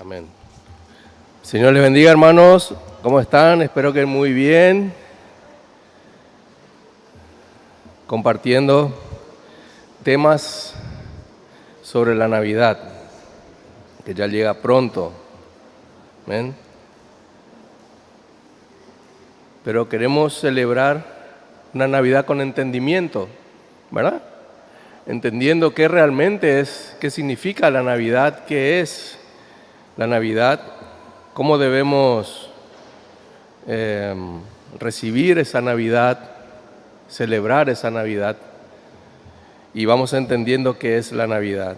Amén. Señor les bendiga, hermanos. ¿Cómo están? Espero que muy bien. Compartiendo temas sobre la Navidad, que ya llega pronto. Amén. Pero queremos celebrar una Navidad con entendimiento, ¿verdad? Entendiendo qué realmente es, qué significa la Navidad, qué es la Navidad, cómo debemos recibir esa Navidad, celebrar esa Navidad, y vamos entendiendo qué es la Navidad.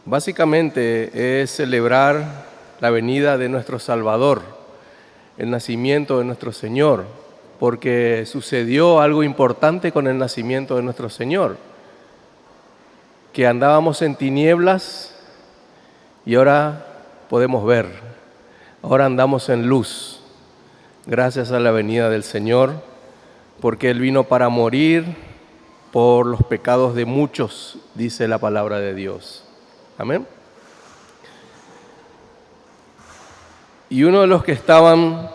Básicamente es celebrar la venida de nuestro Salvador, el nacimiento de nuestro Señor, porque sucedió algo importante con el nacimiento de nuestro Señor, que andábamos en tinieblas y ahora podemos ver, ahora andamos en luz, gracias a la venida del Señor, porque Él vino para morir por los pecados de muchos, dice la palabra de Dios. Amén. Y uno de los que estaban,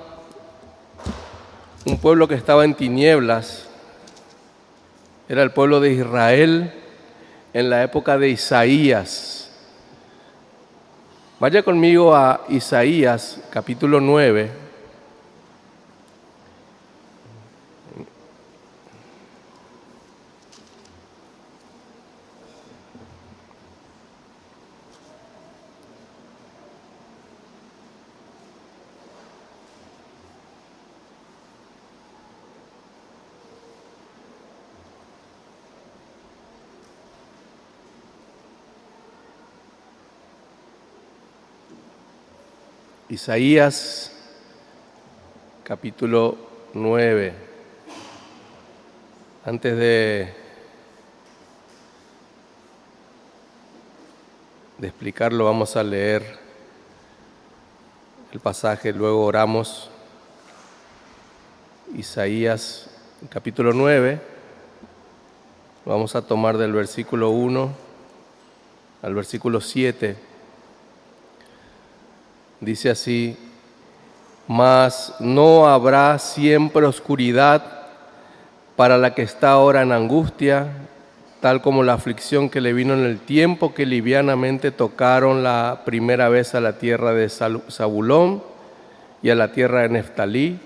un pueblo que estaba en tinieblas, era el pueblo de Israel en la época de Isaías. Vaya conmigo a Isaías, capítulo 9. Isaías, capítulo 9. Antes de explicarlo, vamos a leer el pasaje, luego oramos. Isaías, capítulo 9, vamos a tomar del versículo 1 al versículo 7. Dice así: mas no habrá siempre oscuridad para la que está ahora en angustia, tal como la aflicción que le vino en el tiempo que livianamente tocaron la primera vez a la tierra de Zabulón y a la tierra de Neftalí,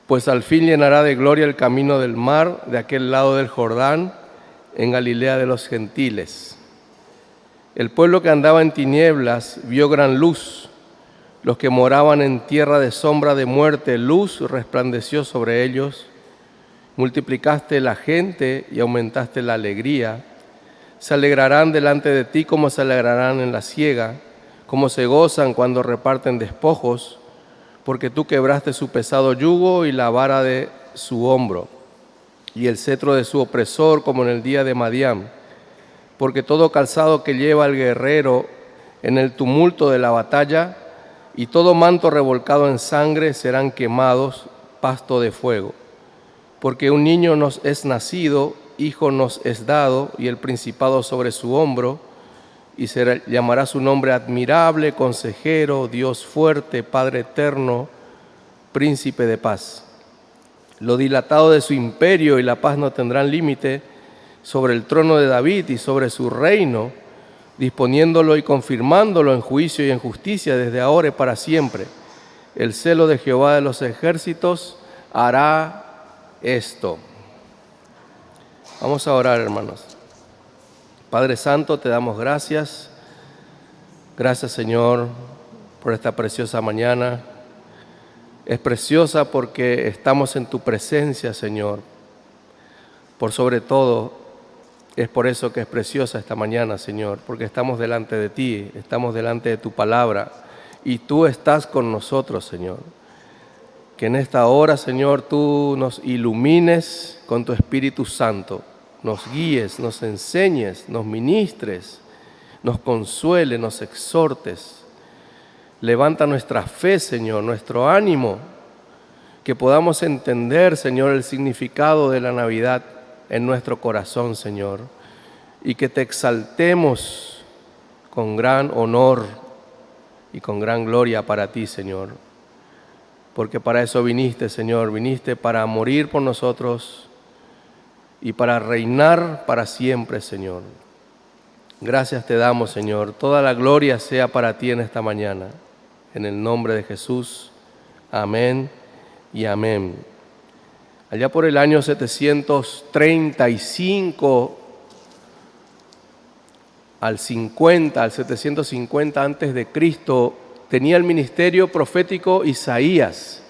pues al fin llenará de gloria el camino del mar de aquel lado del Jordán, en Galilea de los gentiles. El pueblo que andaba en tinieblas vio gran luz. Los que moraban en tierra de sombra de muerte, luz resplandeció sobre ellos. Multiplicaste la gente y aumentaste la alegría. Se alegrarán delante de ti como se alegrarán en la siega, como se gozan cuando reparten despojos, porque tú quebraste su pesado yugo y la vara de su hombro, y el cetro de su opresor como en el día de Madián. Porque todo calzado que lleva el guerrero en el tumulto de la batalla, y todo manto revolcado en sangre serán quemados, pasto de fuego. Porque un niño nos es nacido, hijo nos es dado, y el principado sobre su hombro, y llamará su nombre admirable, consejero, Dios fuerte, Padre eterno, príncipe de paz. Lo dilatado de su imperio y la paz no tendrán límite sobre el trono de David y sobre su reino, disponiéndolo y confirmándolo en juicio y en justicia desde ahora y para siempre. El celo de Jehová de los ejércitos hará esto. Vamos a orar, hermanos. Padre Santo, te damos gracias. Gracias, Señor, por esta preciosa mañana. Es preciosa porque estamos en tu presencia, Señor. Por sobre todo, es por eso que es preciosa esta mañana, Señor, porque estamos delante de ti, estamos delante de tu palabra y tú estás con nosotros, Señor. Que en esta hora, Señor, tú nos ilumines con tu Espíritu Santo, nos guíes, nos enseñes, nos ministres, nos consueles, nos exhortes. Levanta nuestra fe, Señor, nuestro ánimo, que podamos entender, Señor, el significado de la Navidad en nuestro corazón, Señor, y que te exaltemos con gran honor y con gran gloria para ti, Señor. Porque para eso viniste, Señor, viniste para morir por nosotros y para reinar para siempre, Señor. Gracias te damos, Señor. Toda la gloria sea para ti en esta mañana. En el nombre de Jesús. Amén y amén. Allá por el año 735 al 750 antes de Cristo, tenía el ministerio profético Isaías.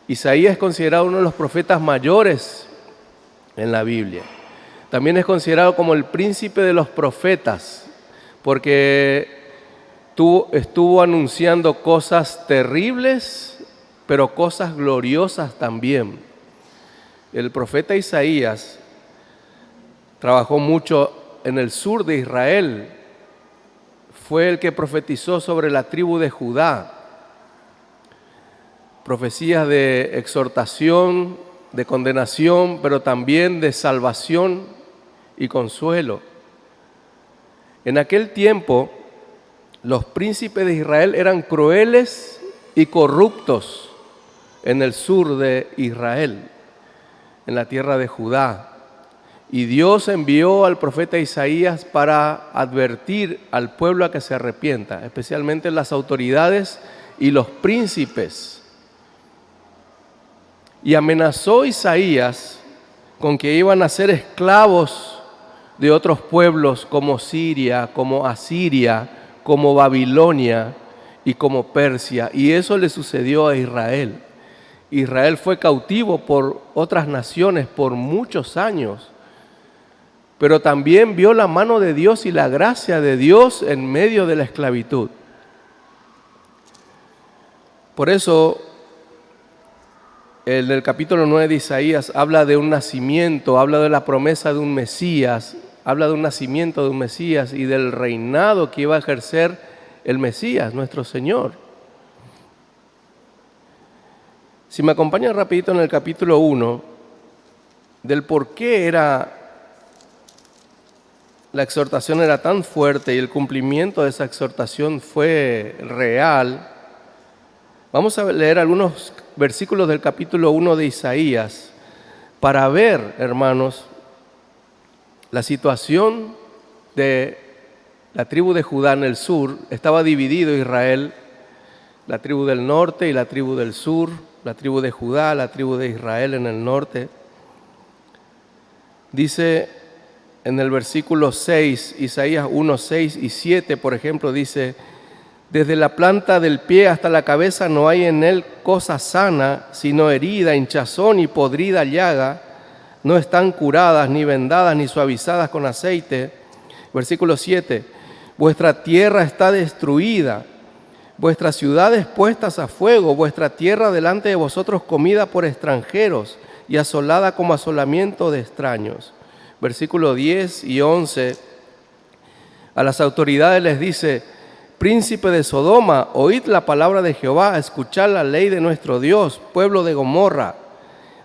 Isaías es considerado uno de los profetas mayores en la Biblia. También es considerado como el príncipe de los profetas, porque estuvo anunciando cosas terribles, pero cosas gloriosas también. El profeta Isaías trabajó mucho en el sur de Israel. Fue el que profetizó sobre la tribu de Judá. Profecías de exhortación, de condenación, pero también de salvación y consuelo. En aquel tiempo, los príncipes de Israel eran crueles y corruptos en el sur de Israel, en la tierra de Judá. Y Dios envió al profeta Isaías para advertir al pueblo a que se arrepienta, especialmente las autoridades y los príncipes. Y amenazó Isaías con que iban a ser esclavos de otros pueblos como Siria, como Asiria, como Babilonia y como Persia. Y eso le sucedió a Israel. Israel fue cautivo por otras naciones por muchos años, pero también vio la mano de Dios y la gracia de Dios en medio de la esclavitud. Por eso, en el capítulo 9 de Isaías habla de un nacimiento, habla de la promesa de un Mesías, habla de un nacimiento de un Mesías y del reinado que iba a ejercer el Mesías, nuestro Señor. Si me acompañan rapidito en el capítulo 1, del por qué la exhortación era tan fuerte y el cumplimiento de esa exhortación fue real, vamos a leer algunos versículos del capítulo 1 de Isaías para ver, hermanos, la situación de la tribu de Judá en el sur. Estaba dividido Israel, la tribu del norte y la tribu del sur, la tribu de Judá, la tribu de Israel en el norte. Dice en el versículo 6, Isaías 1, 6 y 7, por ejemplo, dice: desde la planta del pie hasta la cabeza no hay en él cosa sana, sino herida, hinchazón y podrida llaga. No están curadas, ni vendadas, ni suavizadas con aceite. Versículo 7, vuestra tierra está destruida, vuestras ciudades puestas a fuego, vuestra tierra delante de vosotros comida por extranjeros y asolada como asolamiento de extraños. Versículo 10 y 11, a las autoridades les dice: príncipe de Sodoma, oíd la palabra de Jehová, escuchad la ley de nuestro Dios, pueblo de Gomorra.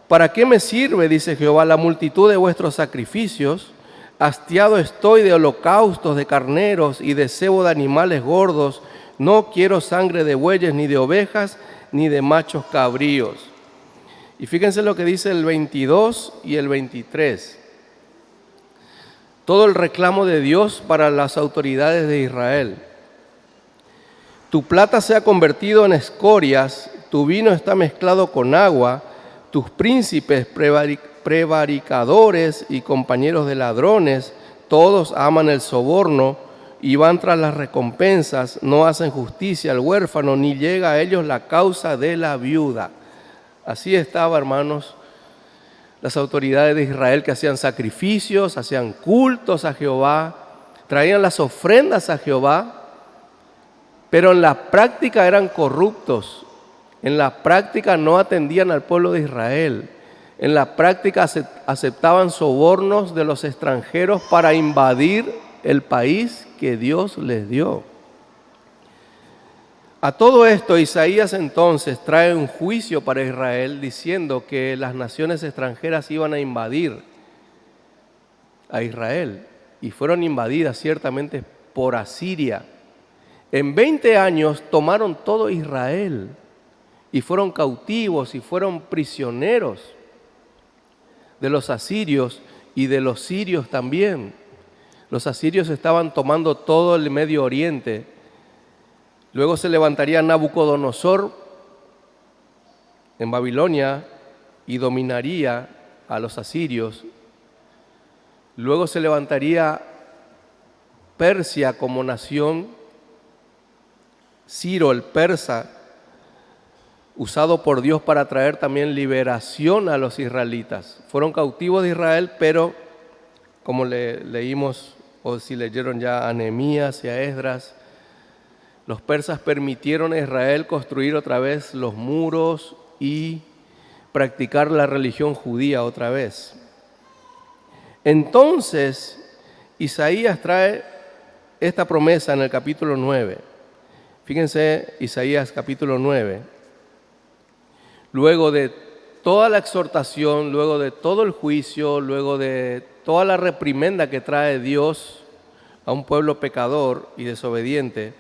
¿Para qué me sirve, dice Jehová, la multitud de vuestros sacrificios? Hastiado estoy de holocaustos, de carneros y de cebo de animales gordos. No quiero sangre de bueyes, ni de ovejas, ni de machos cabríos. Y fíjense lo que dice el 22 y el 23. Todo el reclamo de Dios para las autoridades de Israel. Tu plata se ha convertido en escorias, tu vino está mezclado con agua, tus príncipes prevaricadores y compañeros de ladrones, todos aman el soborno y van tras las recompensas, no hacen justicia al huérfano, ni llega a ellos la causa de la viuda. Así estaba, hermanos, las autoridades de Israel, que hacían sacrificios, hacían cultos a Jehová, traían las ofrendas a Jehová, pero en la práctica eran corruptos, en la práctica no atendían al pueblo de Israel, en la práctica aceptaban sobornos de los extranjeros para invadir el país que Dios les dio. A todo esto, Isaías entonces trae un juicio para Israel diciendo que las naciones extranjeras iban a invadir a Israel, y fueron invadidas ciertamente por Asiria, En 20 años tomaron todo Israel y fueron cautivos y fueron prisioneros de los asirios y de los sirios también. Los asirios estaban tomando todo el Medio Oriente. Luego se levantaría Nabucodonosor en Babilonia y dominaría a los asirios. Luego se levantaría Persia como nación. Ciro el persa, usado por Dios para traer también liberación a los israelitas. Fueron cautivos de Israel, pero como leímos, o si leyeron ya a Nehemías y a Esdras, los persas permitieron a Israel construir otra vez los muros y practicar la religión judía otra vez. Entonces, Isaías trae esta promesa en el capítulo 9. Fíjense, Isaías capítulo 9. Luego de toda la exhortación, luego de todo el juicio, luego de toda la reprimenda que trae Dios a un pueblo pecador y desobediente,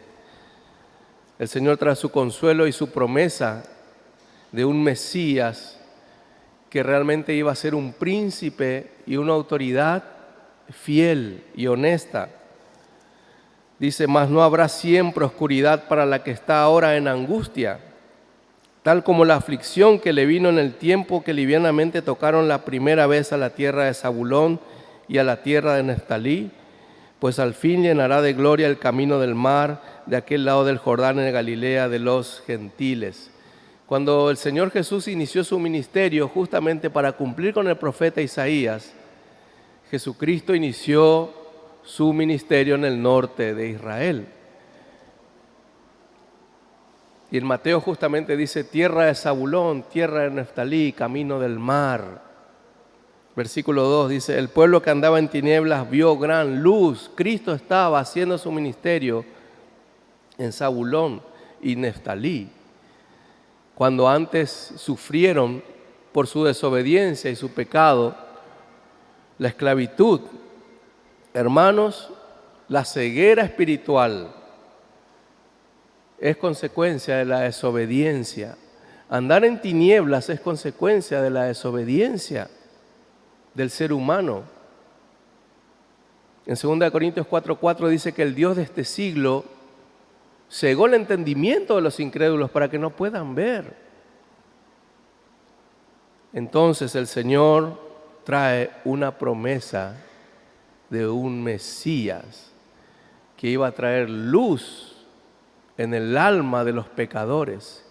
el Señor trae su consuelo y su promesa de un Mesías que realmente iba a ser un príncipe y una autoridad fiel y honesta. Dice, mas no habrá siempre oscuridad para la que está ahora en angustia, tal como la aflicción que le vino en el tiempo que livianamente tocaron la primera vez a la tierra de Zabulón y a la tierra de Neftalí, pues al fin llenará de gloria el camino del mar, de aquel lado del Jordán en Galilea de los gentiles. Cuando el Señor Jesús inició su ministerio, justamente para cumplir con el profeta Isaías, Jesucristo inició su ministerio en el norte de Israel. Y en Mateo justamente dice, tierra de Zabulón, tierra de Neftalí, camino del mar. Versículo 2 dice, el pueblo que andaba en tinieblas vio gran luz. Cristo estaba haciendo su ministerio en Zabulón y Neftalí, cuando antes sufrieron por su desobediencia y su pecado la esclavitud. Hermanos, la ceguera espiritual es consecuencia de la desobediencia. Andar en tinieblas es consecuencia de la desobediencia del ser humano. En 2 Corintios 4:4 dice que el Dios de este siglo cegó el entendimiento de los incrédulos para que no puedan ver. Entonces el Señor trae una promesa de un Mesías que iba a traer luz en el alma de los pecadores.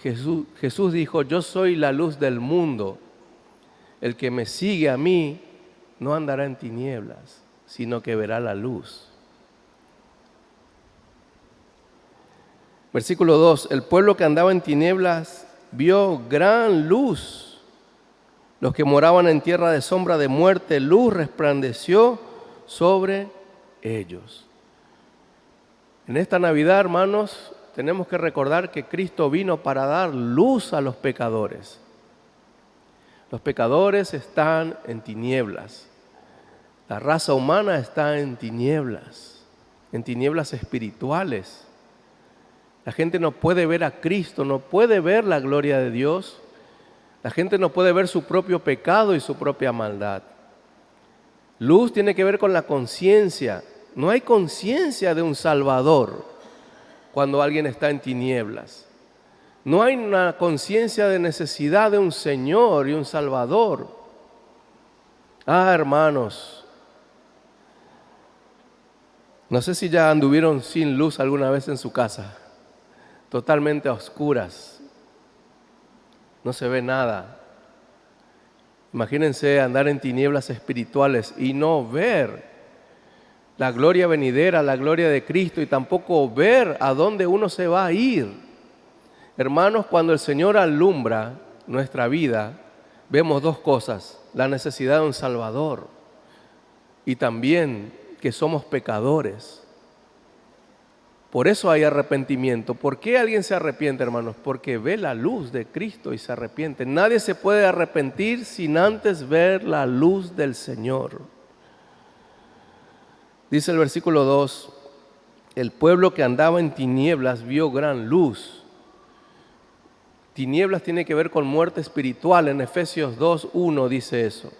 Jesús dijo, yo soy la luz del mundo. El que me sigue a mí no andará en tinieblas, sino que verá la luz. Versículo 2, el pueblo que andaba en tinieblas vio gran luz. Los que moraban en tierra de sombra de muerte, luz resplandeció sobre ellos. En esta Navidad, hermanos, tenemos que recordar que Cristo vino para dar luz a los pecadores. Los pecadores están en tinieblas. La raza humana está en tinieblas espirituales. La gente no puede ver a Cristo, no puede ver la gloria de Dios. La gente no puede ver su propio pecado y su propia maldad. Luz tiene que ver con la conciencia. No hay conciencia de un Salvador cuando alguien está en tinieblas. No hay una conciencia de necesidad de un Señor y un Salvador. Hermanos, no sé si ya anduvieron sin luz alguna vez en su casa, totalmente a oscuras, no se ve nada. Imagínense andar en tinieblas espirituales y no ver la gloria venidera, la gloria de Cristo, y tampoco ver a dónde uno se va a ir. Hermanos, cuando el Señor alumbra nuestra vida, vemos dos cosas: la necesidad de un Salvador y también que somos pecadores. Por eso hay arrepentimiento. ¿Por qué alguien se arrepiente, hermanos? Porque ve la luz de Cristo y se arrepiente. Nadie se puede arrepentir sin antes ver la luz del Señor. Dice el versículo 2, el pueblo que andaba en tinieblas vio gran luz. Tinieblas tiene que ver con muerte espiritual. En Efesios 2:1 dice eso.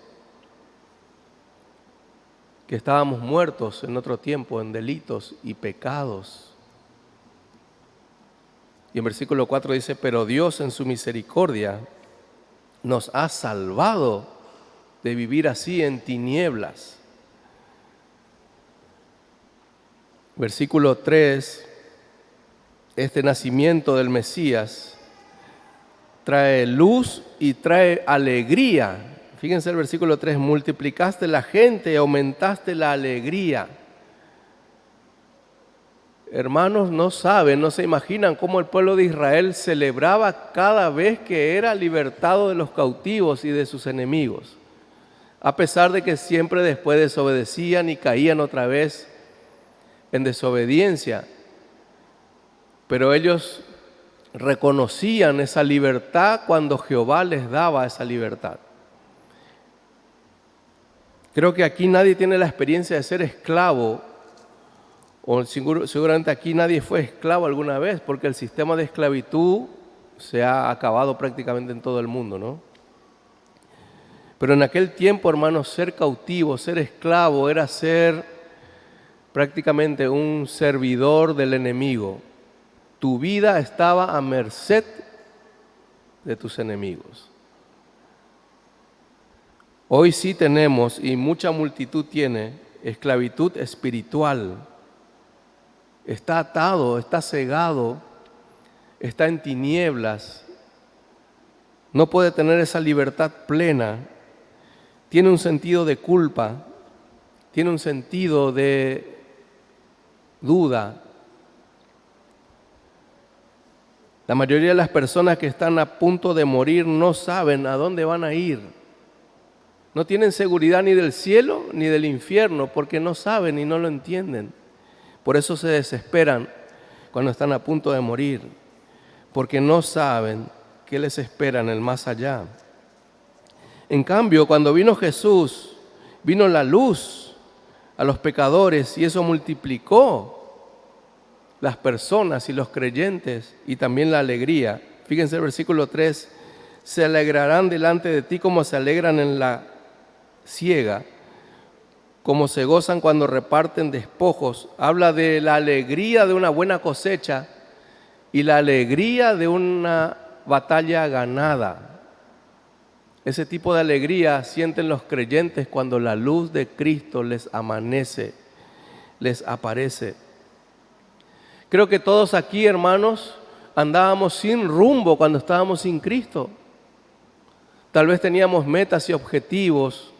Que estábamos muertos en otro tiempo en delitos y pecados. Y en versículo 4 dice, pero Dios en su misericordia nos ha salvado de vivir así en tinieblas. Versículo 3, este nacimiento del Mesías trae luz y trae alegría. Fíjense el versículo 3, multiplicaste la gente y aumentaste la alegría. Hermanos, no saben, no se imaginan cómo el pueblo de Israel celebraba cada vez que era libertado de los cautivos y de sus enemigos. A pesar de que siempre después desobedecían y caían otra vez en desobediencia. Pero ellos reconocían esa libertad cuando Jehová les daba esa libertad. Creo que aquí nadie tiene la experiencia de ser esclavo, o seguramente aquí nadie fue esclavo alguna vez, porque el sistema de esclavitud se ha acabado prácticamente en todo el mundo, ¿no? Pero en aquel tiempo, hermanos, ser cautivo, ser esclavo, era ser prácticamente un servidor del enemigo. Tu vida estaba a merced de tus enemigos. Hoy sí tenemos, y mucha multitud tiene, esclavitud espiritual. Está atado, está cegado, está en tinieblas. No puede tener esa libertad plena. Tiene un sentido de culpa, tiene un sentido de duda. La mayoría de las personas que están a punto de morir no saben a dónde van a ir. No tienen seguridad ni del cielo ni del infierno porque no saben y no lo entienden. Por eso se desesperan cuando están a punto de morir, porque no saben qué les espera en el más allá. En cambio, cuando vino Jesús, vino la luz a los pecadores y eso multiplicó las personas y los creyentes y también la alegría. Fíjense el versículo 3, se alegrarán delante de ti como se alegran en la siega, como se gozan cuando reparten despojos. Habla de la alegría de una buena cosecha y la alegría de una batalla ganada. Ese tipo de alegría sienten los creyentes cuando la luz de Cristo les amanece, les aparece. Creo que todos aquí, hermanos, andábamos sin rumbo cuando estábamos sin Cristo. Tal vez teníamos metas y objetivos,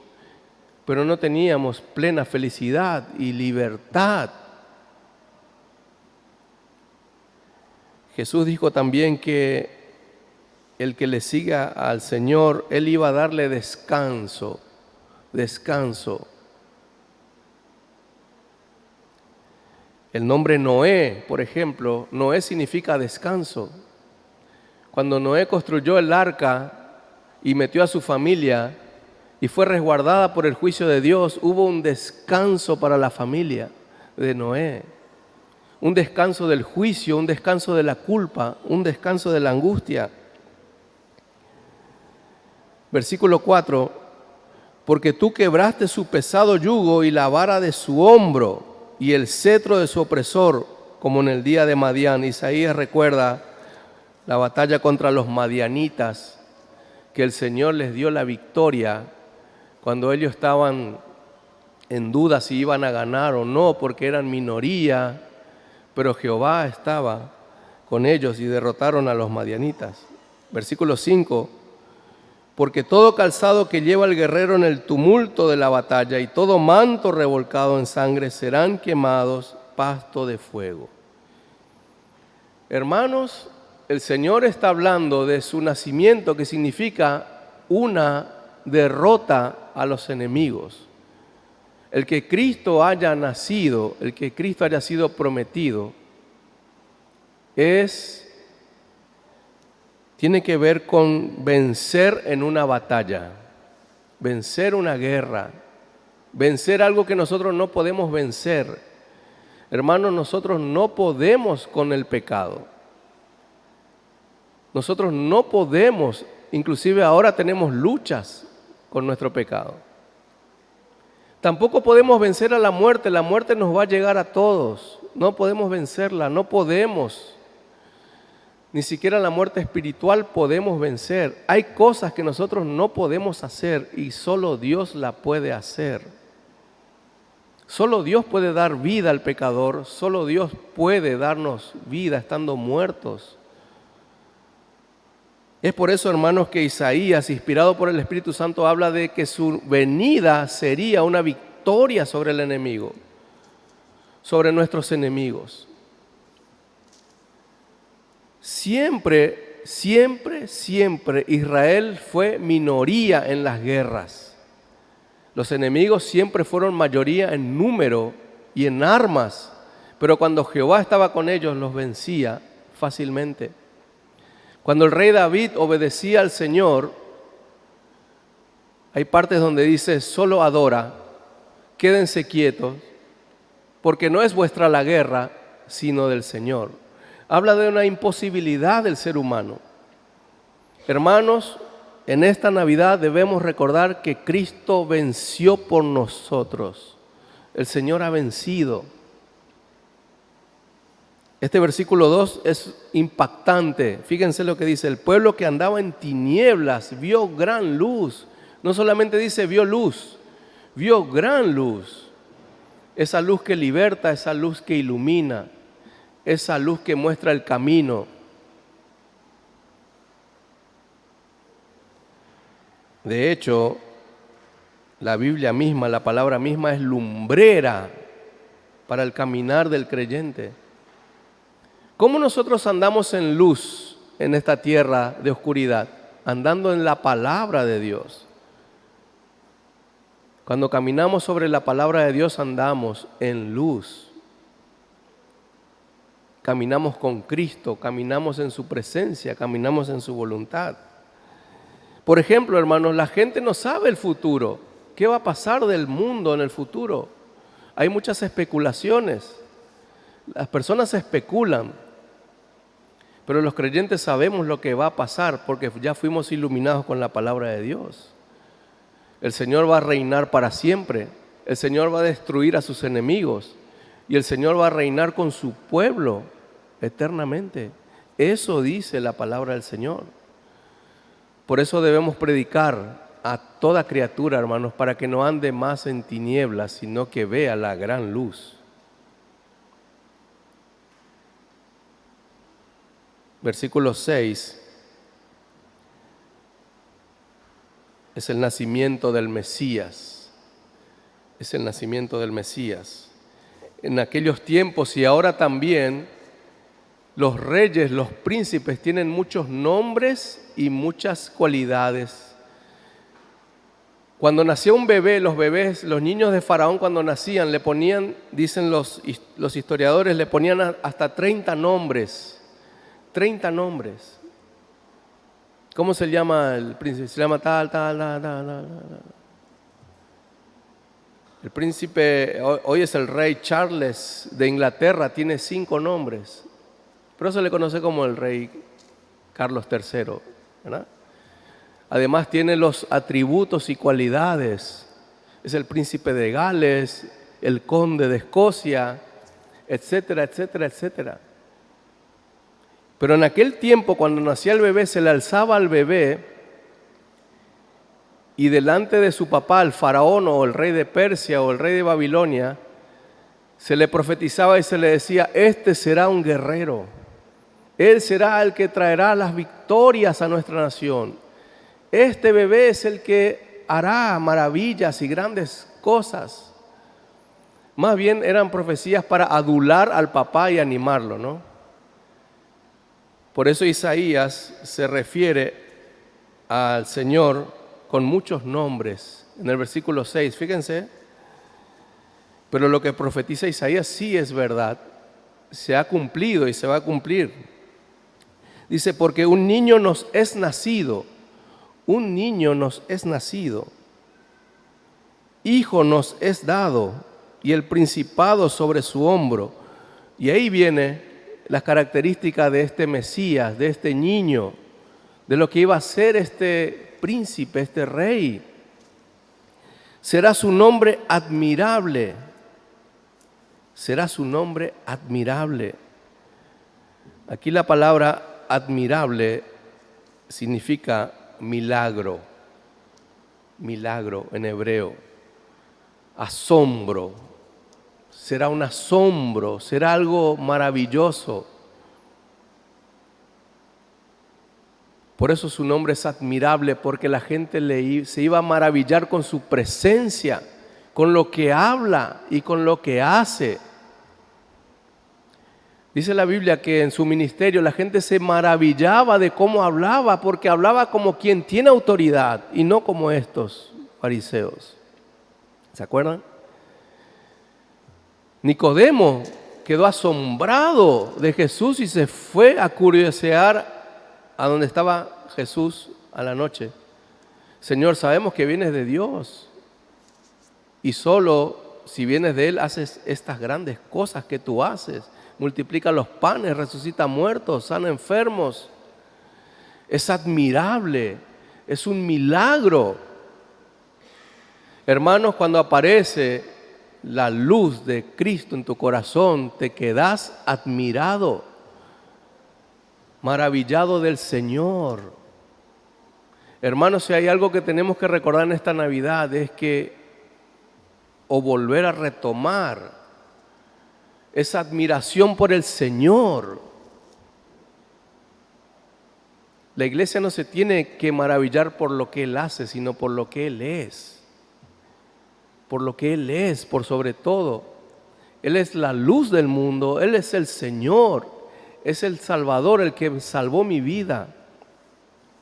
pero no teníamos plena felicidad y libertad. Jesús dijo también que el que le siga al Señor, Él iba a darle descanso, descanso. El nombre Noé, por ejemplo, Noé significa descanso. Cuando Noé construyó el arca y metió a su familia y fue resguardada por el juicio de Dios, hubo un descanso para la familia de Noé. Un descanso del juicio, un descanso de la culpa, un descanso de la angustia. Versículo 4, porque tú quebraste su pesado yugo y la vara de su hombro y el cetro de su opresor, como en el día de Madián. Isaías recuerda la batalla contra los madianitas, que el Señor les dio la victoria cuando ellos estaban en duda si iban a ganar o no, porque eran minoría, pero Jehová estaba con ellos y derrotaron a los madianitas. Versículo 5, porque todo calzado que lleva el guerrero en el tumulto de la batalla y todo manto revolcado en sangre serán quemados pasto de fuego. Hermanos, el Señor está hablando de su nacimiento, que significa una derrota a los enemigos. El que Cristo haya nacido, el que Cristo haya sido prometido, tiene que ver con vencer en una batalla, vencer una guerra, vencer algo que nosotros no podemos vencer. Hermanos, nosotros no podemos con el pecado. Nosotros no podemos, inclusive ahora tenemos luchas con nuestro pecado. Tampoco podemos vencer a la muerte nos va a llegar a todos. No podemos vencerla, no podemos. Ni siquiera la muerte espiritual podemos vencer. Hay cosas que nosotros no podemos hacer y solo Dios la puede hacer. Solo Dios puede dar vida al pecador, solo Dios puede darnos vida estando muertos. Es por eso, hermanos, que Isaías, inspirado por el Espíritu Santo, habla de que su venida sería una victoria sobre el enemigo, sobre nuestros enemigos. Siempre Israel fue minoría en las guerras. Los enemigos siempre fueron mayoría en número y en armas, pero cuando Jehová estaba con ellos, los vencía fácilmente. Cuando el rey David obedecía al Señor, hay partes donde dice, solo adora, quédense quietos, porque no es vuestra la guerra, sino del Señor. Habla de una imposibilidad del ser humano. Hermanos, en esta Navidad debemos recordar que Cristo venció por nosotros. El Señor ha vencido. Este versículo 2 es impactante. Fíjense lo que dice, el pueblo que andaba en tinieblas vio gran luz. No solamente dice vio luz, vio gran luz. Esa luz que liberta, esa luz que ilumina, esa luz que muestra el camino. De hecho, la Biblia misma, la palabra misma es lumbrera para el caminar del creyente. ¿Cómo nosotros andamos en luz en esta tierra de oscuridad? Andando en la palabra de Dios. Cuando caminamos sobre la palabra de Dios andamos en luz. Caminamos con Cristo, caminamos en su presencia, caminamos en su voluntad. Por ejemplo, hermanos, la gente no sabe el futuro. ¿Qué va a pasar del mundo en el futuro? Hay muchas especulaciones. Las personas especulan. Pero los creyentes sabemos lo que va a pasar porque ya fuimos iluminados con la palabra de Dios. El Señor va a reinar para siempre. El Señor va a destruir a sus enemigos. Y el Señor va a reinar con su pueblo eternamente. Eso dice la palabra del Señor. Por eso debemos predicar a toda criatura, hermanos, para que no ande más en tinieblas, sino que vea la gran luz. Versículo 6 es el nacimiento del Mesías. Es el nacimiento del Mesías. En aquellos tiempos y ahora también, los reyes, los príncipes tienen muchos nombres y muchas cualidades. Cuando nacía un bebé, los niños de Faraón cuando nacían le ponían, dicen los historiadores, le ponían hasta 30 nombres. 30 nombres. ¿Cómo se llama el príncipe? Se llama tal. El príncipe, hoy es el rey Charles de Inglaterra, tiene 5 nombres. Pero se le conoce como el rey Carlos III, ¿verdad? Además tiene los atributos y cualidades. Es el príncipe de Gales, el conde de Escocia, etcétera, etcétera, etcétera. Pero en aquel tiempo, cuando nacía el bebé, se le alzaba al bebé y delante de su papá, el faraón o el rey de Persia o el rey de Babilonia, se le profetizaba y se le decía, este será un guerrero. Él será el que traerá las victorias a nuestra nación. Este bebé es el que hará maravillas y grandes cosas. Más bien eran profecías para adular al papá y animarlo, ¿no? Por eso Isaías se refiere al Señor con muchos nombres. En el versículo 6, fíjense. Pero lo que profetiza Isaías sí es verdad. Se ha cumplido y se va a cumplir. Dice, porque un niño nos es nacido. Un niño nos es nacido. Hijo nos es dado. y el principado sobre su hombro. Y ahí viene las características de este Mesías, de este niño, de lo que iba a ser este príncipe, este rey. Será su nombre admirable. Será su nombre admirable. Aquí la palabra admirable significa milagro. Milagro en hebreo. Asombro. Será un asombro, será algo maravilloso. Por eso su nombre es admirable, porque la gente se iba a maravillar con su presencia, con lo que habla y con lo que hace. Dice la Biblia que en su ministerio la gente se maravillaba de cómo hablaba, porque hablaba como quien tiene autoridad y no como estos fariseos. ¿Se acuerdan? Nicodemo quedó asombrado de Jesús y se fue a curiosear a donde estaba Jesús a la noche. Señor, sabemos que vienes de Dios y solo si vienes de Él haces estas grandes cosas que tú haces. Multiplica los panes, resucita muertos, sana enfermos. Es admirable, es un milagro. Hermanos, cuando aparece la luz de Cristo en tu corazón, te quedas admirado, maravillado del Señor. Hermanos, si hay algo que tenemos que recordar en esta Navidad es que, o volver a retomar, esa admiración por el Señor. La iglesia no se tiene que maravillar por lo que Él hace, sino por lo que Él es. Por lo que Él es, por sobre todo. Él es la luz del mundo, Él es el Señor, es el Salvador, el que salvó mi vida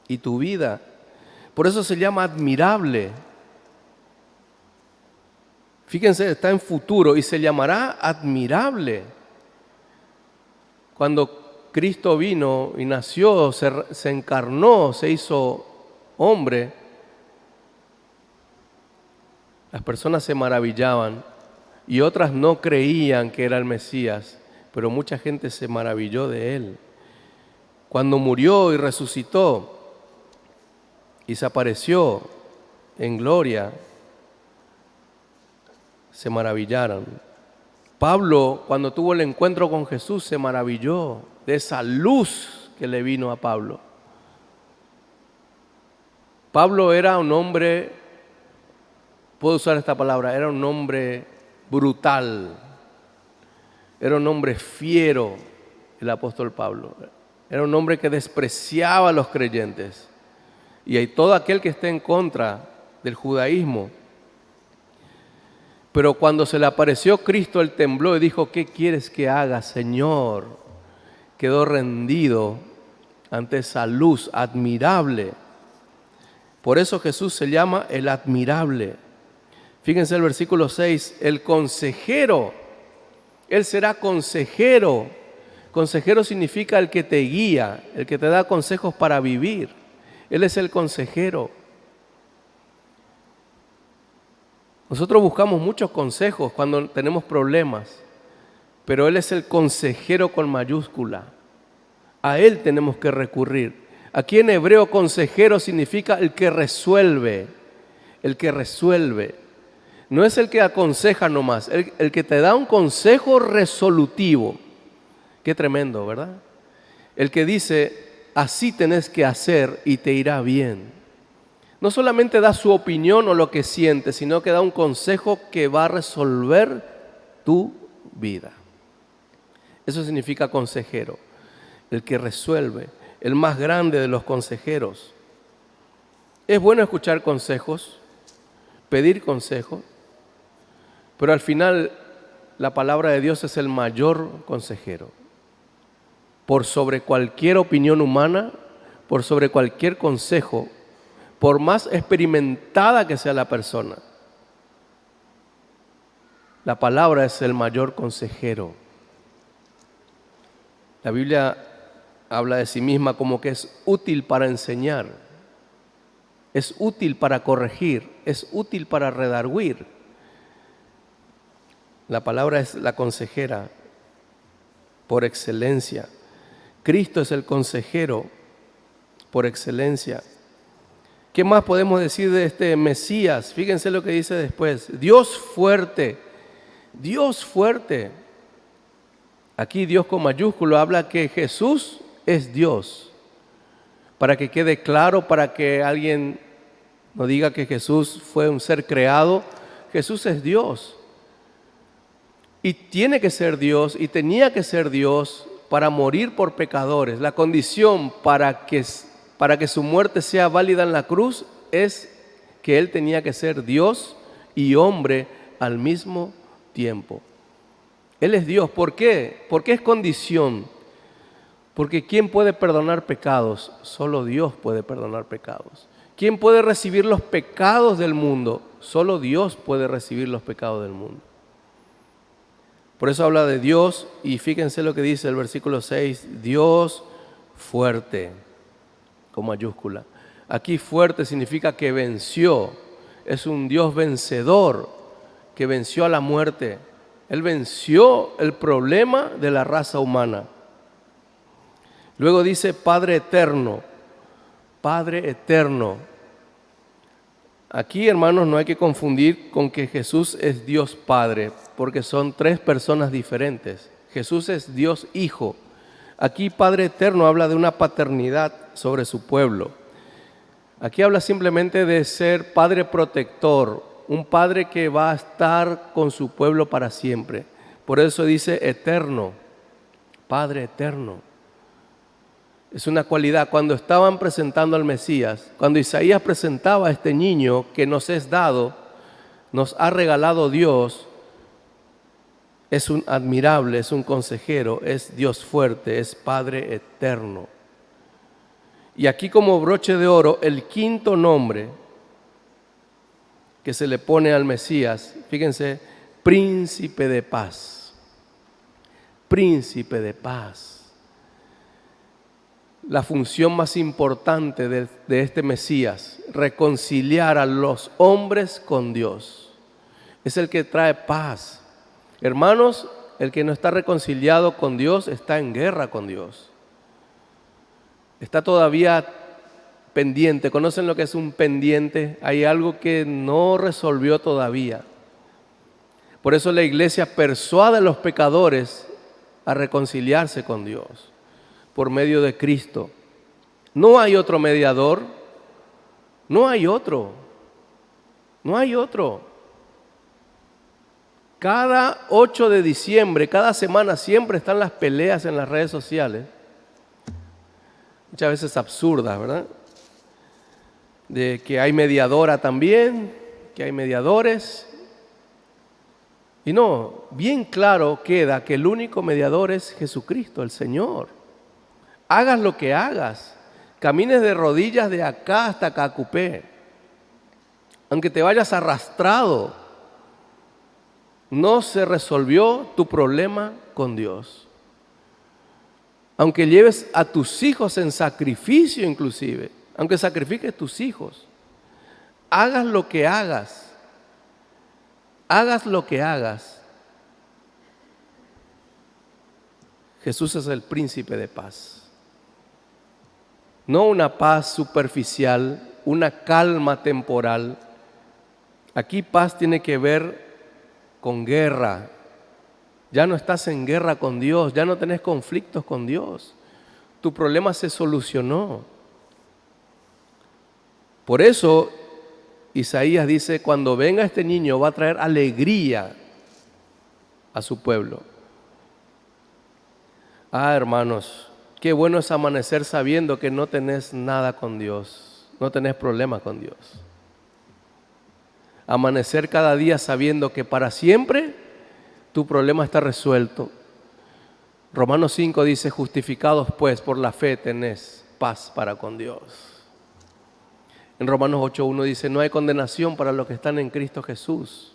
y tu vida. Por eso se llama admirable. Fíjense, está en futuro y se llamará admirable. Cuando Cristo vino y nació, se encarnó, se hizo hombre, las personas se maravillaban y otras no creían que era el Mesías, pero mucha gente se maravilló de Él. Cuando murió y resucitó y se apareció en gloria, se maravillaron. Pablo, cuando tuvo el encuentro con Jesús, se maravilló de esa luz que le vino a Pablo. Pablo era un hombre, puedo usar esta palabra, era un hombre brutal, era un hombre fiero, el apóstol Pablo. Era un hombre que despreciaba a los creyentes. Y hay todo aquel que esté en contra del judaísmo. Pero cuando se le apareció Cristo, él tembló y dijo, ¿qué quieres que haga, Señor? Quedó rendido ante esa luz admirable. Por eso Jesús se llama el admirable. Fíjense el versículo 6, el consejero. Él será consejero. Consejero significa el que te guía, el que te da consejos para vivir. Él es el consejero. Nosotros buscamos muchos consejos cuando tenemos problemas, pero Él es el consejero con mayúscula. A Él tenemos que recurrir. Aquí en hebreo consejero significa el que resuelve, el que resuelve. No es el que aconseja nomás, el que te da un consejo resolutivo. Qué tremendo, ¿verdad? El que dice, así tenés que hacer y te irá bien. No solamente da su opinión o lo que siente, sino que da un consejo que va a resolver tu vida. Eso significa consejero, el que resuelve, el más grande de los consejeros. Es bueno escuchar consejos, pedir consejos, pero al final la palabra de Dios es el mayor consejero. Por sobre cualquier opinión humana, por sobre cualquier consejo, por más experimentada que sea la persona, la palabra es el mayor consejero. La Biblia habla de sí misma como que es útil para enseñar, es útil para corregir, es útil para redarguir. La palabra es la consejera por excelencia. Cristo es el consejero por excelencia. ¿Qué más podemos decir de este Mesías? Fíjense lo que dice después. Dios fuerte, Dios fuerte. Aquí Dios con mayúsculo habla que Jesús es Dios. Para que quede claro, para que alguien no diga que Jesús fue un ser creado, Jesús es Dios. Y tiene que ser Dios y tenía que ser Dios para morir por pecadores. La condición para que su muerte sea válida en la cruz es que Él tenía que ser Dios y hombre al mismo tiempo. Él es Dios. ¿Por qué? Porque es condición. Porque ¿quién puede perdonar pecados? Solo Dios puede perdonar pecados. ¿Quién puede recibir los pecados del mundo? Solo Dios puede recibir los pecados del mundo. Por eso habla de Dios, y fíjense lo que dice el versículo 6, Dios fuerte, con mayúscula. Aquí fuerte significa que venció, es un Dios vencedor, que venció a la muerte. Él venció el problema de la raza humana. Luego dice Padre eterno, Padre eterno. Aquí, hermanos, no hay que confundir con que Jesús es Dios Padre, porque son tres personas diferentes. Jesús es Dios Hijo. Aquí Padre Eterno habla de una paternidad sobre su pueblo. Aquí habla simplemente de ser Padre protector, un Padre que va a estar con su pueblo para siempre. Por eso dice eterno, Padre eterno. Es una cualidad. Cuando estaban presentando al Mesías, cuando Isaías presentaba a este niño que nos es dado, nos ha regalado Dios, es un admirable, es un consejero, es Dios fuerte, es Padre eterno. Y aquí como broche de oro, el quinto nombre que se le pone al Mesías, fíjense, Príncipe de Paz. Príncipe de Paz. La función más importante de este Mesías, reconciliar a los hombres con Dios. Es el que trae paz. Hermanos, el que no está reconciliado con Dios está en guerra con Dios. Está todavía pendiente. ¿Conocen lo que es un pendiente? Hay algo que no resolvió todavía. Por eso la iglesia persuade a los pecadores a reconciliarse con Dios por medio de Cristo. No hay otro mediador, no hay otro, no hay otro. Cada 8 de diciembre, cada semana siempre están las peleas en las redes sociales, muchas veces absurdas, ¿verdad? De que hay mediadora también, que hay mediadores. Y no, bien claro queda que el único mediador es Jesucristo, el Señor. Hagas lo que hagas, camines de rodillas de acá hasta Cacupé, aunque te vayas arrastrado, no se resolvió tu problema con Dios. Aunque lleves a tus hijos en sacrificio inclusive, aunque sacrifiques tus hijos, hagas lo que hagas, Jesús es el príncipe de paz. No una paz superficial, una calma temporal. Aquí paz tiene que ver con guerra. Ya no estás en guerra con Dios, ya no tenés conflictos con Dios. Tu problema se solucionó. Por eso Isaías dice, cuando venga este niño va a traer alegría a su pueblo. Hermanos, qué bueno es amanecer sabiendo que no tenés nada con Dios, no tenés problema con Dios. Amanecer cada día sabiendo que para siempre tu problema está resuelto. Romanos 5 dice, justificados pues por la fe tenés paz para con Dios. En Romanos 8:1 dice, no hay condenación para los que están en Cristo Jesús.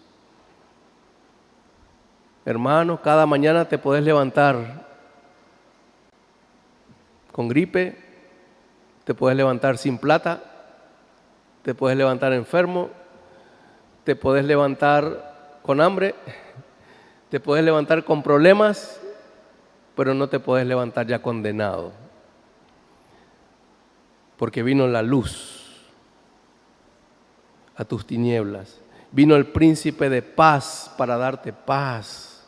Hermano, cada mañana te podés levantar con gripe, te puedes levantar sin plata, te puedes levantar enfermo, te puedes levantar con hambre, Te puedes levantar con problemas, pero no te puedes levantar ya condenado. Porque vino la luz a tus tinieblas. Vino el príncipe de paz para darte paz.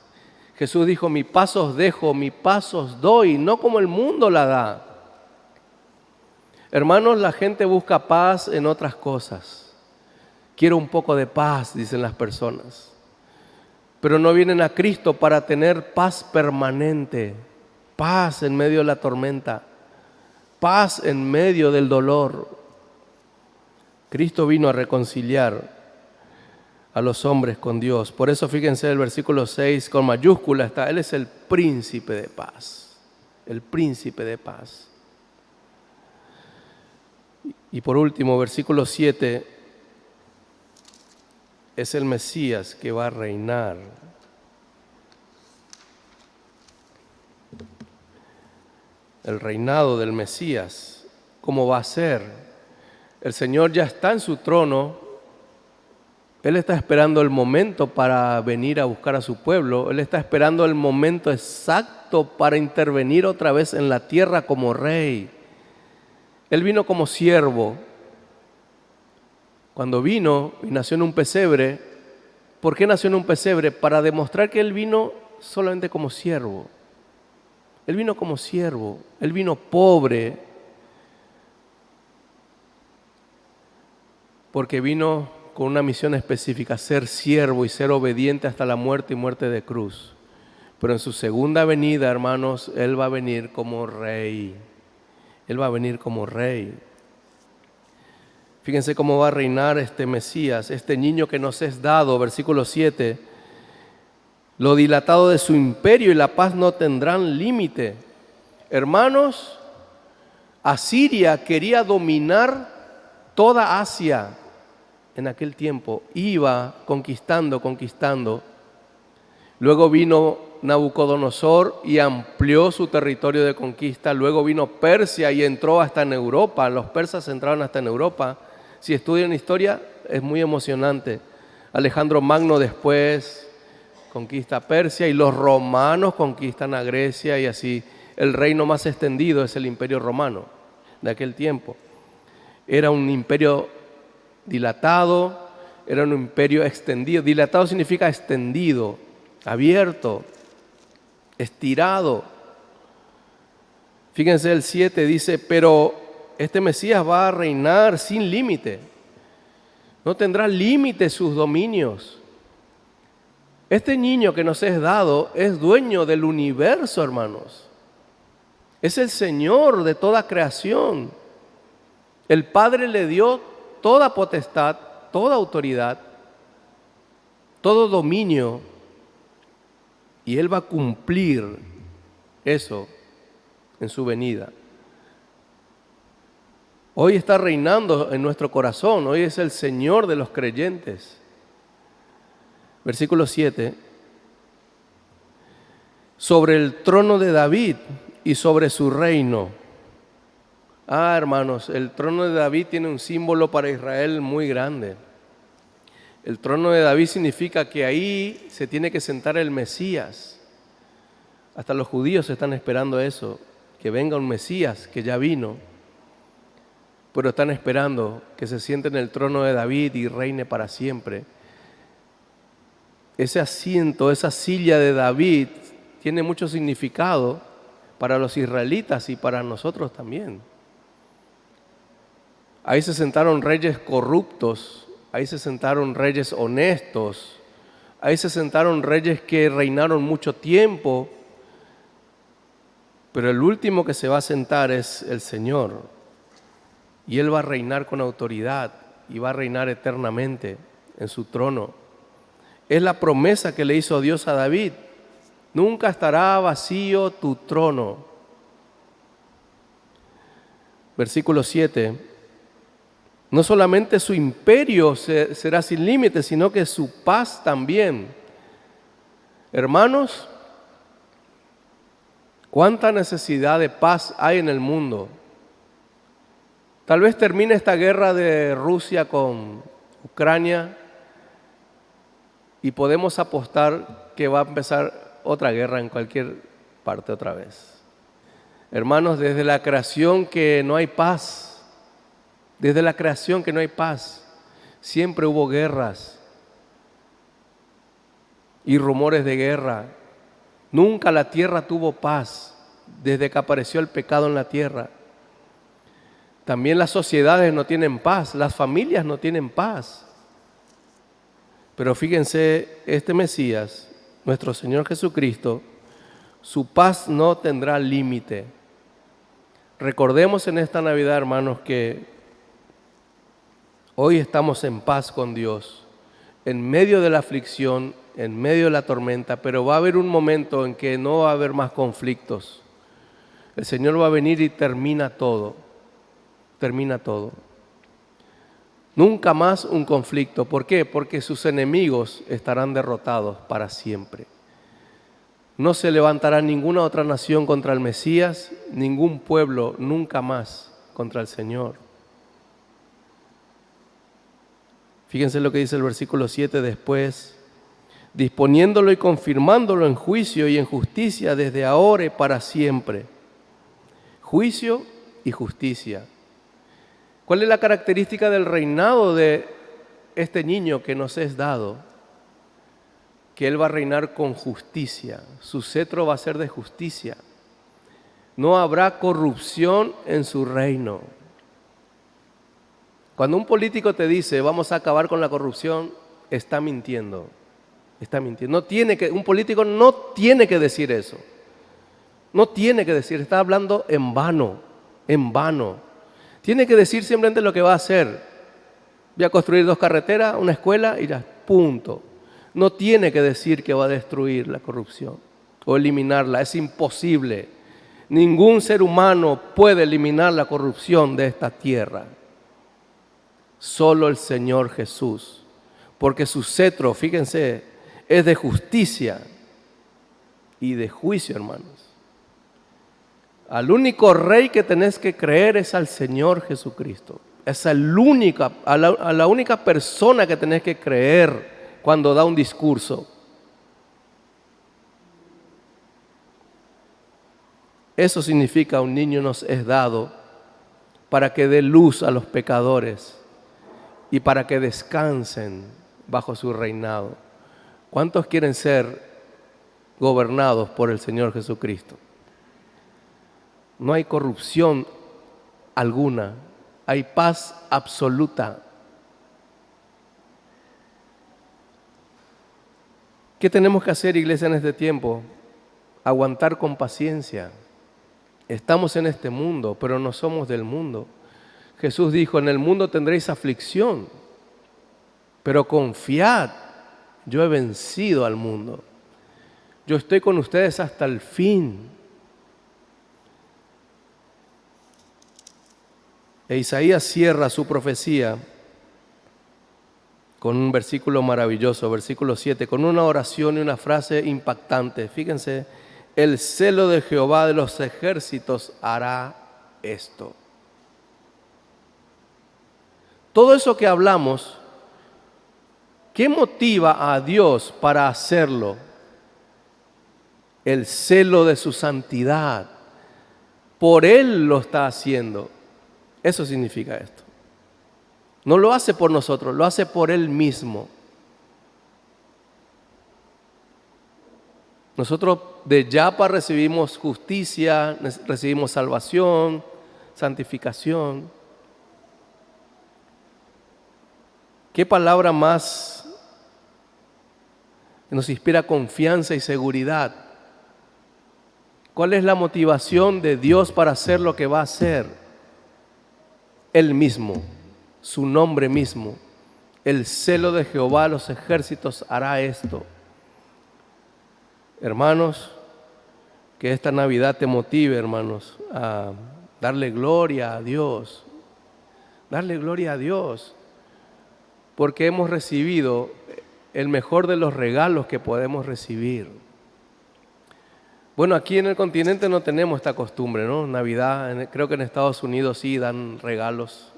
Jesús dijo, mi paz os dejo, mi paz os doy, no como el mundo la da. Hermanos, la gente busca paz en otras cosas. Quiero un poco de paz, dicen las personas. Pero no vienen a Cristo para tener paz permanente, paz en medio de la tormenta, paz en medio del dolor. Cristo vino a reconciliar a los hombres con Dios. Por eso fíjense el versículo 6 con mayúscula está, Él es el príncipe de paz, el príncipe de paz. Y por último, versículo 7, es el Mesías que va a reinar. El reinado del Mesías, ¿cómo va a ser? El Señor ya está en su trono. Él está esperando el momento para venir a buscar a su pueblo. Él está esperando el momento exacto para intervenir otra vez en la tierra como rey. Él vino como siervo. Cuando vino y nació en un pesebre, ¿por qué nació en un pesebre? Para demostrar que Él vino solamente como siervo. Él vino como siervo, Él vino pobre, porque vino con una misión específica, ser siervo y ser obediente hasta la muerte y muerte de cruz. Pero en su segunda venida, hermanos, Él va a venir como rey. Él va a venir como rey. Fíjense cómo va a reinar este Mesías, este niño que nos es dado, versículo 7. Lo dilatado de su imperio y la paz no tendrán límite. Hermanos, Asiria quería dominar toda Asia en aquel tiempo. Iba conquistando. Luego vino Nabucodonosor y amplió su territorio de conquista. Luego vino Persia y entró hasta en Europa. Los persas entraron hasta en Europa. Si estudian historia, es muy emocionante. Alejandro Magno después conquista Persia y los romanos conquistan a Grecia y así. El reino más extendido es el imperio romano de aquel tiempo. Era un imperio dilatado, era un imperio extendido. Dilatado significa extendido, abierto, estirado. Fíjense el 7 dice, pero este Mesías va a reinar sin límite. No tendrá límite sus dominios. Este niño que nos es dado es dueño del universo, hermanos. Es el Señor de toda creación. El Padre le dio toda potestad, toda autoridad, todo dominio. Y Él va a cumplir eso en su venida. Hoy está reinando en nuestro corazón. Hoy es el Señor de los creyentes. Versículo 7. Sobre el trono de David y sobre su reino. Hermanos, el trono de David tiene un símbolo para Israel muy grande. El trono de David significa que ahí se tiene que sentar el Mesías. Hasta los judíos están esperando eso, que venga un Mesías que ya vino. Pero están esperando que se siente en el trono de David y reine para siempre. Ese asiento, esa silla de David tiene mucho significado para los israelitas y para nosotros también. Ahí se sentaron reyes corruptos, ahí se sentaron reyes honestos, ahí se sentaron reyes que reinaron mucho tiempo, pero el último que se va a sentar es el Señor. Y Él va a reinar con autoridad y va a reinar eternamente en su trono. Es la promesa que le hizo Dios a David. Nunca estará vacío tu trono. Versículo 7. No solamente su imperio será sin límites, sino que su paz también. Hermanos, ¿cuánta necesidad de paz hay en el mundo? Tal vez termine esta guerra de Rusia con Ucrania y podemos apostar que va a empezar otra guerra en cualquier parte otra vez. Hermanos, desde la creación que no hay paz, desde la creación que no hay paz, siempre hubo guerras y rumores de guerra. Nunca la tierra tuvo paz desde que apareció el pecado en la tierra. También las sociedades no tienen paz, las familias no tienen paz. Pero fíjense, este Mesías, nuestro Señor Jesucristo, su paz no tendrá límite. Recordemos en esta Navidad, hermanos, que hoy estamos en paz con Dios, en medio de la aflicción, en medio de la tormenta, pero va a haber un momento en que no va a haber más conflictos. El Señor va a venir y termina todo. Termina todo. Nunca más un conflicto. ¿Por qué? Porque sus enemigos estarán derrotados para siempre. No se levantará ninguna otra nación contra el Mesías, ningún pueblo nunca más contra el Señor. Fíjense lo que dice el versículo 7 después. Disponiéndolo y confirmándolo en juicio y en justicia desde ahora y para siempre. Juicio y justicia. ¿Cuál es la característica del reinado de este niño que nos es dado? Que Él va a reinar con justicia. Su cetro va a ser de justicia. No habrá corrupción en su reino. Cuando un político te dice vamos a acabar con la corrupción, está mintiendo. Está mintiendo. Un político no tiene que decir eso. No tiene que decir, está hablando en vano, en vano. Tiene que decir simplemente lo que va a hacer. Voy a construir 2 carreteras, una escuela y ya, punto. No tiene que decir que va a destruir la corrupción o eliminarla, es imposible. Ningún ser humano puede eliminar la corrupción de esta tierra. Solo el Señor Jesús, porque su cetro, fíjense, es de justicia y de juicio, hermanos. Al único rey que tenés que creer es al Señor Jesucristo. Es a la única persona que tenés que creer cuando da un discurso. Eso significa un niño nos es dado para que dé luz a los pecadores y para que descansen bajo su reinado. ¿Cuántos quieren ser gobernados por el Señor Jesucristo? No hay corrupción alguna, hay paz absoluta. ¿Qué tenemos que hacer, iglesia, en este tiempo? Aguantar con paciencia. Estamos en este mundo, pero no somos del mundo. Jesús dijo, en el mundo tendréis aflicción, pero confiad, yo he vencido al mundo. Yo estoy con ustedes hasta el fin. E Isaías cierra su profecía con un versículo maravilloso, versículo 7, con una oración y una frase impactante. Fíjense, el celo de Jehová de los ejércitos hará esto. Todo eso que hablamos, ¿qué motiva a Dios para hacerlo? El celo de su santidad. Por Él lo está haciendo. Eso significa esto. No lo hace por nosotros, lo hace por Él mismo. Nosotros de Yapa recibimos justicia, recibimos salvación, santificación. ¿Qué palabra más nos inspira confianza y seguridad? ¿Cuál es la motivación de Dios para hacer lo que va a hacer? Él mismo, su nombre mismo. El celo de Jehová, los ejércitos, hará esto. Hermanos, que esta Navidad te motive, hermanos, a darle gloria a Dios. Darle gloria a Dios. Porque hemos recibido el mejor de los regalos que podemos recibir. Bueno, aquí en el continente no tenemos esta costumbre, ¿no? Navidad, creo que en Estados Unidos sí dan regalos.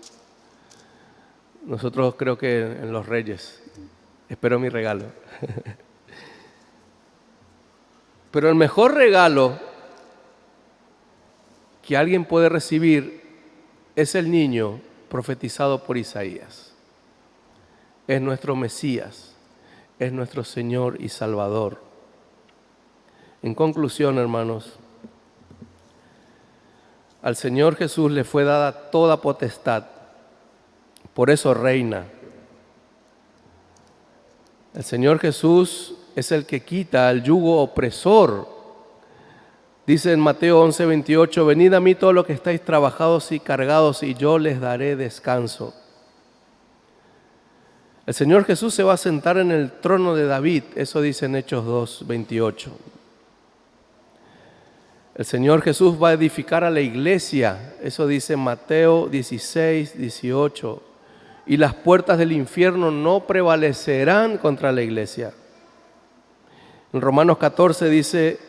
Nosotros creo que en los Reyes. Espero mi regalo. Pero el mejor regalo que alguien puede recibir es el niño profetizado por Isaías. Es nuestro Mesías, es nuestro Señor y Salvador. En conclusión, hermanos, al Señor Jesús le fue dada toda potestad, por eso reina. El Señor Jesús es el que quita el yugo opresor. Dice en Mateo 11:28, venid a mí todos los que estáis trabajados y cargados, y yo les daré descanso. El Señor Jesús se va a sentar en el trono de David, eso dice en Hechos 2:28. El Señor Jesús va a edificar a la iglesia, eso dice en Mateo 16:18. Y las puertas del infierno no prevalecerán contra la iglesia. En Romanos 14 dice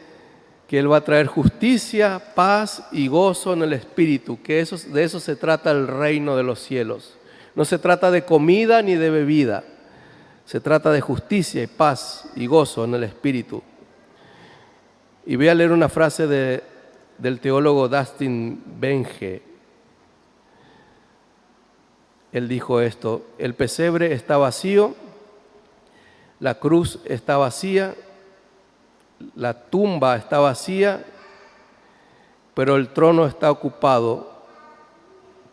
que Él va a traer justicia, paz y gozo en el Espíritu, que de eso se trata el reino de los cielos. No se trata de comida ni de bebida, se trata de justicia y paz y gozo en el Espíritu. Y voy a leer una frase del teólogo Dustin Benge. Él dijo esto: el pesebre está vacío, la cruz está vacía, la tumba está vacía, pero el trono está ocupado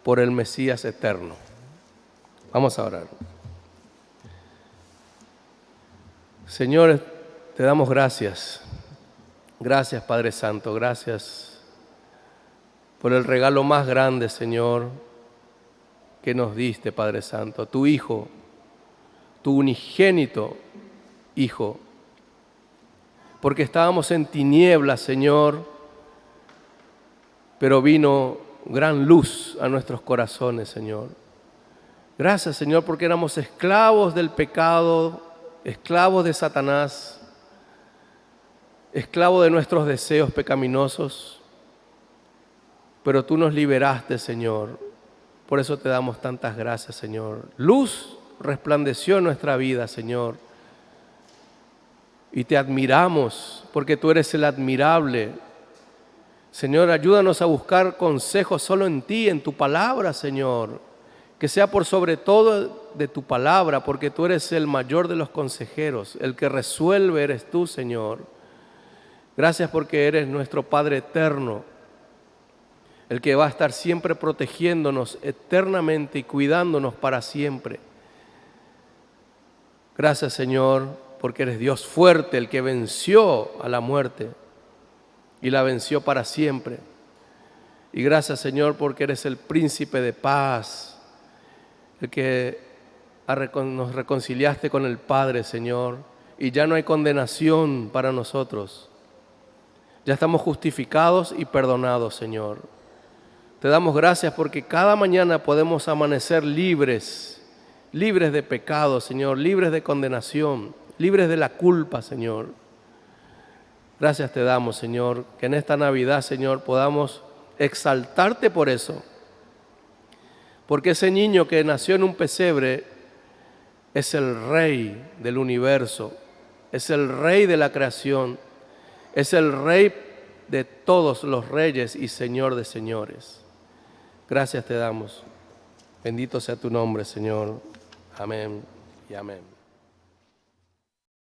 por el Mesías eterno. Vamos a orar. Señor, te damos gracias. Gracias, Padre Santo, gracias por el regalo más grande, Señor, que nos diste, Padre Santo, tu Hijo, tu unigénito Hijo, porque estábamos en tinieblas, Señor, pero vino gran luz a nuestros corazones, Señor. Gracias, Señor, porque éramos esclavos del pecado, esclavos de Satanás, esclavos de nuestros deseos pecaminosos, pero tú nos liberaste, Señor. Por eso te damos tantas gracias, Señor. Luz resplandeció en nuestra vida, Señor. Y te admiramos porque tú eres el admirable. Señor, ayúdanos a buscar consejos solo en ti, en tu palabra, Señor. Que sea por sobre todo de tu palabra, porque tú eres el mayor de los consejeros. El que resuelve eres tú, Señor. Gracias porque eres nuestro Padre eterno, el que va a estar siempre protegiéndonos eternamente y cuidándonos para siempre. Gracias, Señor, porque eres Dios fuerte, el que venció a la muerte y la venció para siempre. Y gracias, Señor, porque eres el príncipe de paz, el que nos reconciliaste con el Padre, Señor, y ya no hay condenación para nosotros. Ya estamos justificados y perdonados, Señor. Te damos gracias porque cada mañana podemos amanecer libres de pecado, Señor, libres de condenación, libres de la culpa, Señor. Gracias te damos, Señor, que en esta Navidad, Señor, podamos exaltarte por eso. Porque ese niño que nació en un pesebre es el Rey del universo, es el Rey de la creación, es el Rey de todos los reyes y Señor de señores. Gracias te damos. Bendito sea tu nombre, Señor. Amén y amén.